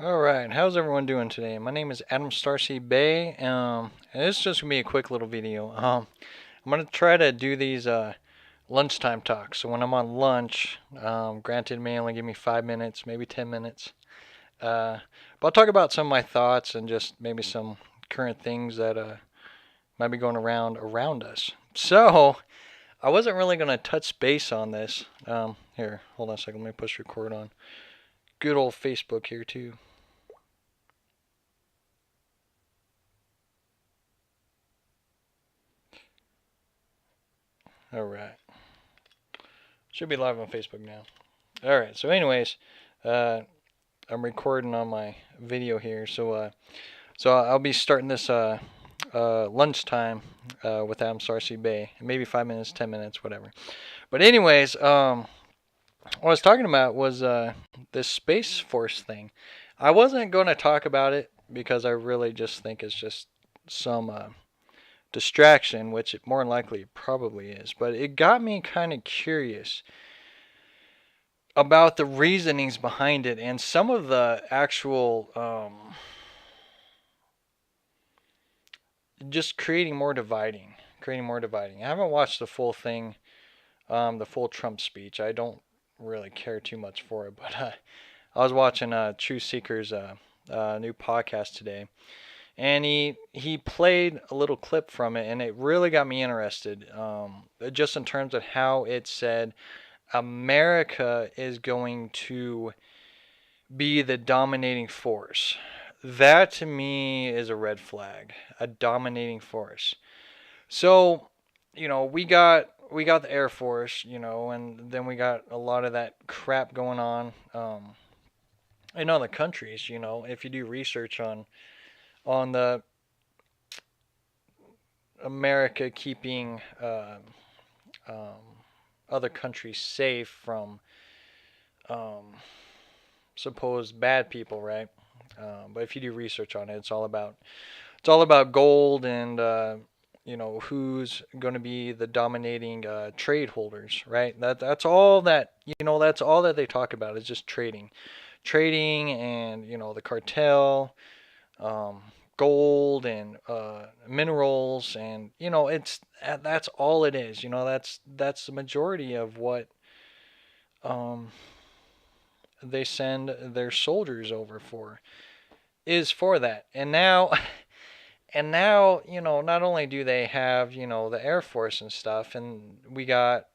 All right, how's everyone doing today? My name is Adam Starseed Bey, and this is just gonna be a quick little video. I'm gonna try to do these lunchtime talks. So when I'm on lunch, granted, it may only give me 5 minutes, maybe 10 minutes. But I'll talk about some of my thoughts and just maybe some current things that might be going around us. So I wasn't really gonna touch base on this. Here, hold on a second. Let me push record on good old Facebook here too. All right. Should be live on Facebook now. All right. So, anyways, uh, I'm recording on my video here. So I'll be starting this lunchtime with Adam Sarcy Bay. Maybe 5 minutes, 10 minutes, whatever. But anyways, what I was talking about was this Space Force thing. I wasn't going to talk about it because I really just think it's just some distraction, which it more than likely probably is. But it got me kind of curious about the reasonings behind it and some of the actual just creating more dividing. I haven't watched the full thing, the full Trump speech. I don't really care too much for it, but I was watching True Seeker's new podcast today, and he played a little clip from it, and it really got me interested, just in terms of how it said America is going to be the dominating force. That to me is a red flag, a dominating force. So, we got the Air Force, and then we got a lot of that crap going on in other countries. If you do research on the America keeping um, other countries safe from um, supposed bad people, right? But if you do research on it, it's all about gold and who's going to be the dominating trade holders, right? That's all that they talk about is just trading, and the cartel, um, gold and minerals, and that's all it is. That's the majority of what um, they send their soldiers over for, is for that. And now, not only do they have, the Air Force and stuff, and we got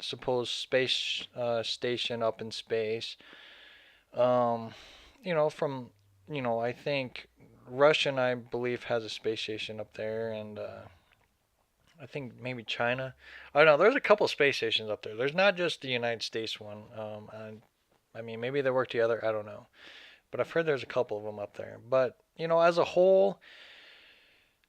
supposed space station up in space. Um, from, I think Russia, I believe, has a space station up there, and I think maybe China. I don't know. There's a couple space stations up there. There's not just the United States one. I mean, maybe they work together. I don't know. But I've heard there's a couple of them up there. But, as a whole,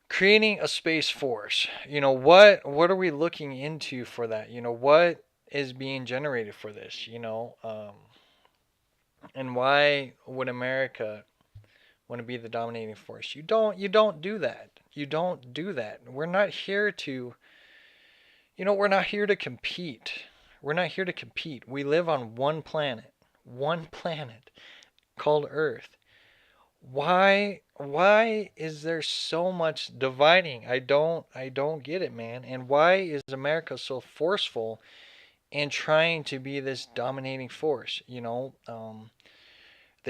creating a space force, what are we looking into for that? What is being generated for this? And why would America want to be the dominating force? You don't do that. You don't do that. We're not here to compete. We're not here to compete. We live on one planet called Earth. Why is there so much dividing? I don't get it, man. And why is America so forceful in trying to be this dominating force? They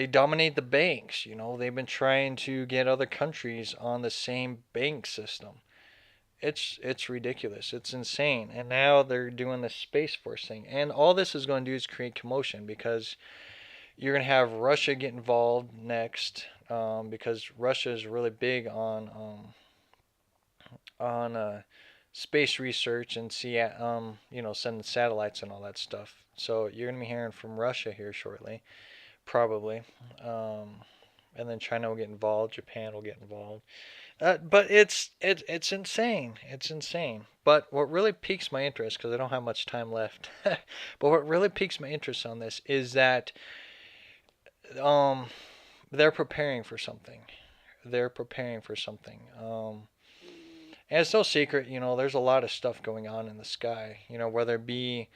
dominate the banks. They've been trying to get other countries on the same bank system. It's ridiculous. It's insane. And now they're doing the Space Force thing. And all this is going to do is create commotion, because you're going to have Russia get involved next, because Russia is really big on space research and sending satellites and all that stuff. So you're going to be hearing from Russia here shortly, probably. Um, and then China will get involved, Japan will get involved. But it's insane. It's insane. But what really piques my interest, because I don't have much time left, but what really piques my interest on this is that um, they're preparing for something. They're preparing for something. And it's no secret, there's a lot of stuff going on in the sky. Whether it be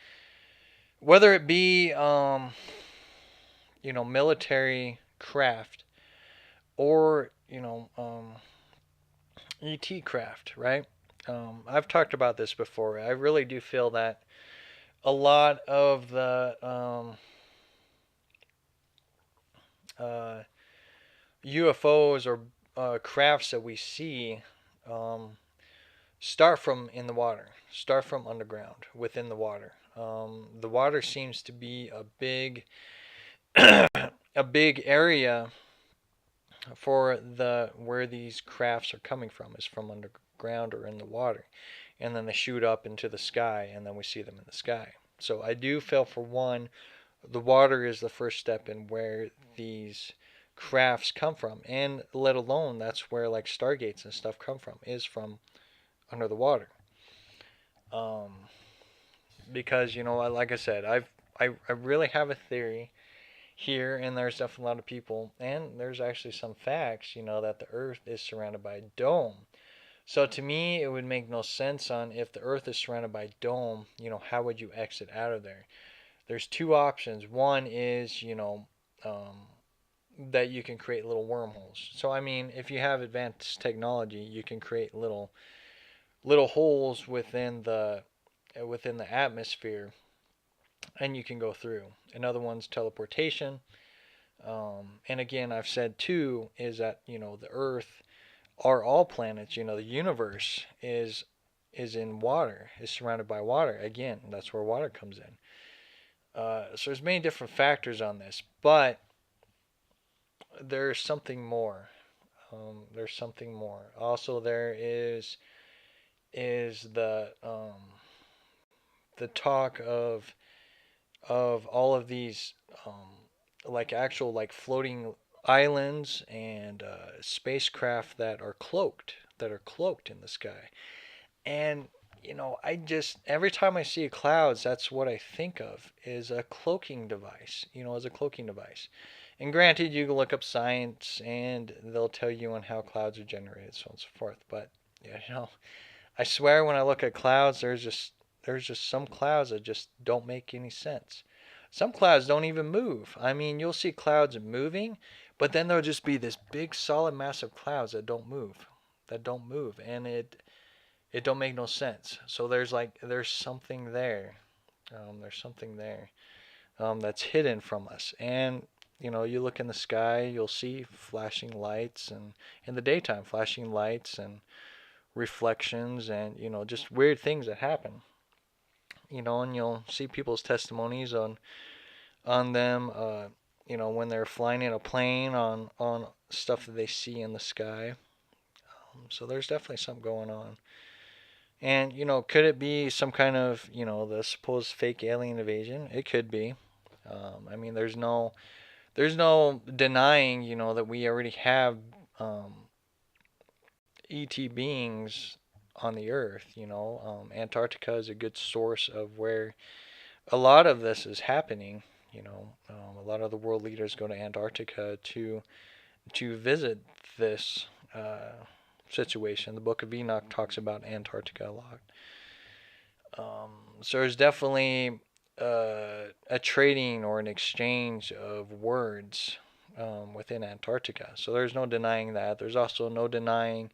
military craft or ET craft, right? I've talked about this before. I really do feel that a lot of the uh, UFOs or crafts that we see um, start from in the water, start from underground, within the water. The water seems to be a big, a big area for the where these crafts are coming from is from underground or in the water, and then they shoot up into the sky, and then we see them in the sky. So I do feel for one, the water is the first step in where these crafts come from, and let alone that's where like stargates and stuff come from is from under the water. Um, because like I said, I really have a theory here, and there's definitely a lot of people, and there's actually some facts, that the Earth is surrounded by a dome. So to me, it would make no sense on if the Earth is surrounded by a dome, how would you exit out of there? There's two options. One is, that you can create little wormholes. So I mean, if you have advanced technology, you can create little holes within the atmosphere, and you can go through. Another one's teleportation. And again, I've said too is that the Earth, are all planets. The universe is in water, is surrounded by water. Again, that's where water comes in. So there's many different factors on this, but there's something more. There's something more. Also, there is the talk of all of these like actual like floating islands and spacecraft that are cloaked in the sky. And I just every time I see clouds, that's what I think of is a cloaking device. As a cloaking device. And granted, you can look up science and they'll tell you on how clouds are generated, so on and so forth. But yeah, I swear when I look at clouds, there's just some clouds that just don't make any sense. Some clouds don't even move. I mean, you'll see clouds moving, but then there'll just be this big, solid, massive clouds that don't move, and it don't make no sense. So there's something there. There's something there that's hidden from us. And you look in the sky, you'll see flashing lights, and in the daytime, flashing lights and reflections, and just weird things that happen. And you'll see people's testimonies on them. When they're flying in a plane on stuff that they see in the sky. So there's definitely something going on. And could it be some kind of the supposed fake alien invasion? It could be. I mean, there's no denying that we already have um, ET beings on the Earth. Antarctica is a good source of where a lot of this is happening. A lot of the world leaders go to Antarctica to visit this situation. The Book of Enoch talks about Antarctica a lot. So there's definitely a trading or an exchange of words within Antarctica. So there's no denying that. There's also no denying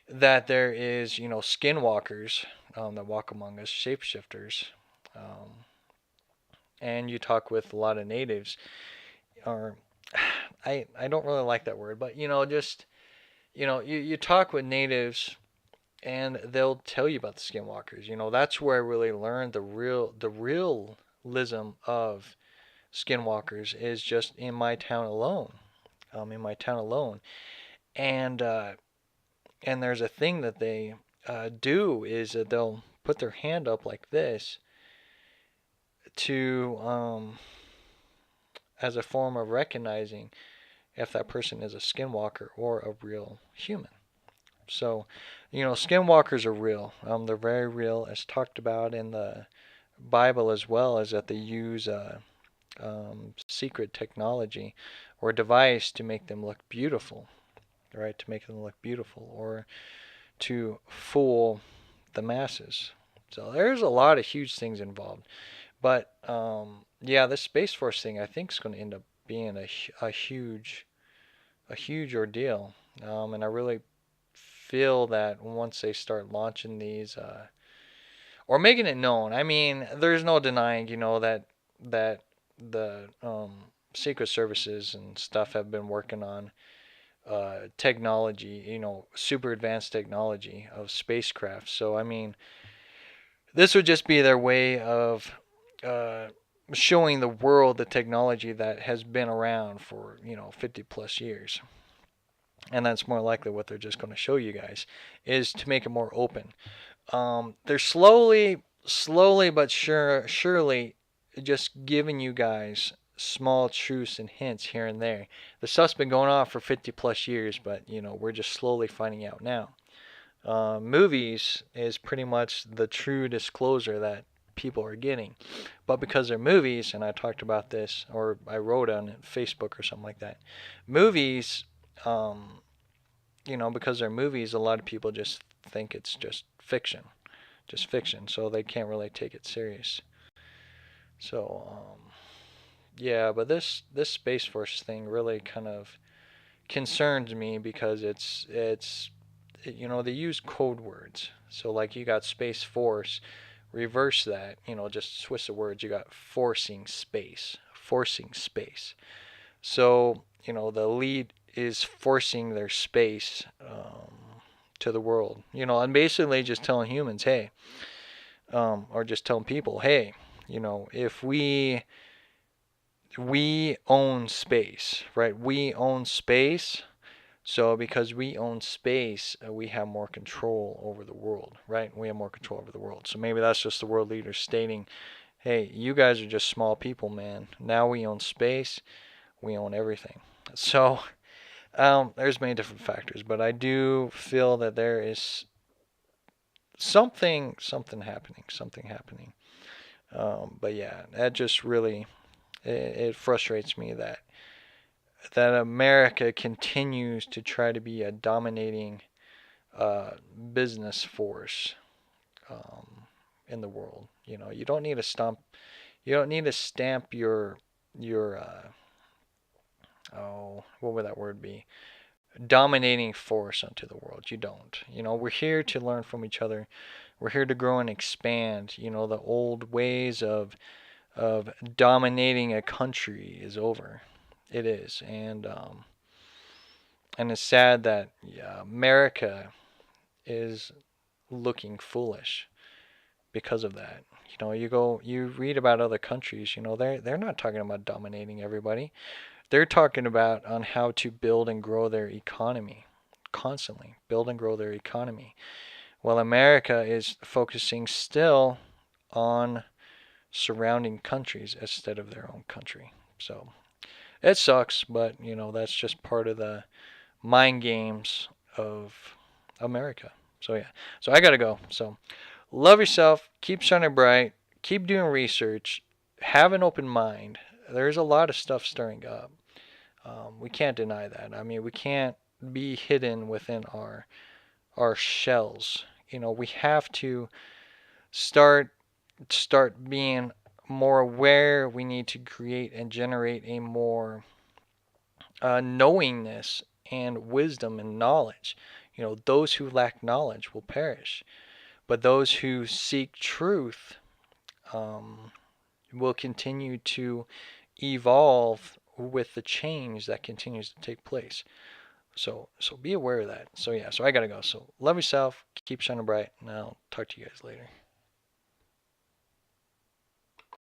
that there is, skinwalkers that walk among us, shapeshifters. Um, and you talk with a lot of natives, or I don't really like that word, but just you talk with natives and they'll tell you about the skinwalkers. That's where I really learned the realism of skinwalkers is just in my town alone. In my town alone, and there's a thing that they do is that they'll put their hand up like this to as a form of recognizing if that person is a skinwalker or a real human. So, skinwalkers are real. They're very real, as talked about in the Bible as well, as that they use secret technology or device to make them look beautiful, right? To make them look beautiful or to fool the masses. So there's a lot of huge things involved. But yeah, this Space Force thing I think is going to end up being a huge a huge ordeal. And I really feel that once they start launching these, or making it known, I mean, there's no denying, that the secret services and stuff have been working on technology, super advanced technology of spacecraft. So, I mean, this would just be their way of uh, showing the world the technology that has been around for, 50 plus years. And that's more likely what they're just going to show you guys, is to make it more open. They're slowly but surely just giving you guys small truths and hints here and there. The stuff's been going on for 50 plus years, but we're just slowly finding out now. Movies is pretty much the true disclosure that people are getting, but because they're movies, and I talked about this, or I wrote on Facebook or something like that. Movies, um, because they're movies, a lot of people just think it's just fiction, so they can't really take it serious. So, yeah, but this Space Force thing really kind of concerns me because they use code words. So like you got Space Force, reverse that, just switch the words. You got forcing space. So the lead is forcing their space to the world, and basically just telling humans, hey, or just telling people, hey, if we own space, right? We own space. So because we own space, we have more control over the world, right? We have more control over the world. So maybe that's just the world leaders stating, hey, you guys are just small people, man. Now we own space. We own everything. So there's many different factors, but I do feel that there is something happening. But yeah, that just really it frustrates me that America continues to try to be a dominating business force um, in the world. You don't need to stamp your what would that word be? Dominating force onto the world. You don't. We're here to learn from each other. We're here to grow and expand. The old ways of dominating a country is over. It is, and it's sad that, yeah, America is looking foolish because of that. You read about other countries. They're not talking about dominating everybody. They're talking about on how to build and grow their economy, constantly build and grow their economy. While America is focusing still on surrounding countries instead of their own country. So it sucks, but that's just part of the mind games of America. So yeah, so I gotta go. So love yourself, keep shining bright, keep doing research, have an open mind. There's a lot of stuff stirring up. We can't deny that. I mean, we can't be hidden within our shells. We have to start being more aware. We need to create and generate a more knowingness and wisdom and knowledge. Those who lack knowledge will perish, but those who seek truth um, will continue to evolve with the change that continues to take place. So be aware of that. So yeah, so I gotta go. So love yourself, keep shining bright, and I'll talk to you guys later.